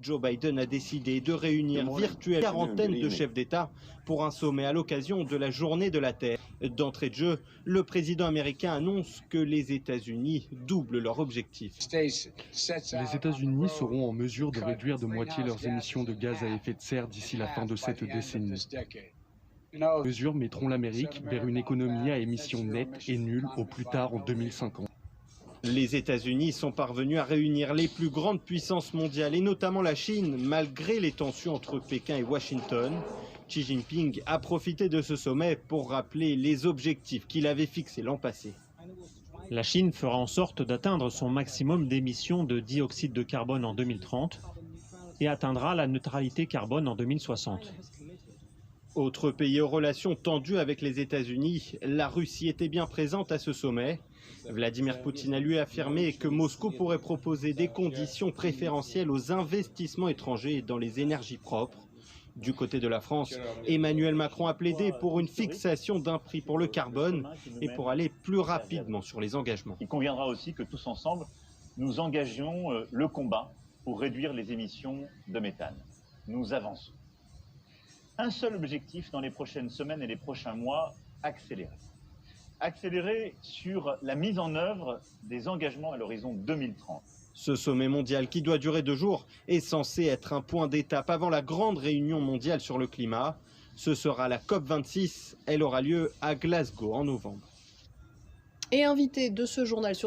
Joe Biden a décidé de réunir virtuellement une quarantaine de chefs d'État pour un sommet à l'occasion de la Journée de la Terre. D'entrée de jeu, le président américain annonce que les États-Unis doublent leur objectif. Les États-Unis seront en mesure de réduire de moitié leurs émissions de gaz à effet de serre d'ici la fin de cette décennie. Ces mesures mettront l'Amérique vers une économie à émissions nettes et nulles au plus tard en 2050. Les États-Unis sont parvenus à réunir les plus grandes puissances mondiales et notamment la Chine, malgré les tensions entre Pékin et Washington. Xi Jinping a profité de ce sommet pour rappeler les objectifs qu'il avait fixés l'an passé. La Chine fera en sorte d'atteindre son maximum d'émissions de dioxyde de carbone en 2030 et atteindra la neutralité carbone en 2060. Autre pays aux relations tendues avec les États-Unis, la Russie était bien présente à ce sommet. Vladimir Poutine a lui affirmé que Moscou pourrait proposer des conditions préférentielles aux investissements étrangers dans les énergies propres. Du côté de la France, Emmanuel Macron a plaidé pour une fixation d'un prix pour le carbone et pour aller plus rapidement sur les engagements. Il conviendra aussi que tous ensemble, nous engagions le combat pour réduire les émissions de méthane. Nous avançons. Un seul objectif dans les prochaines semaines et les prochains mois, accélérer. Accélérer sur la mise en œuvre des engagements à l'horizon 2030. Ce sommet mondial qui doit durer 2 jours est censé être un point d'étape avant la grande réunion mondiale sur le climat. Ce sera la COP26. Elle aura lieu à Glasgow en novembre. Et invité de ce journal sur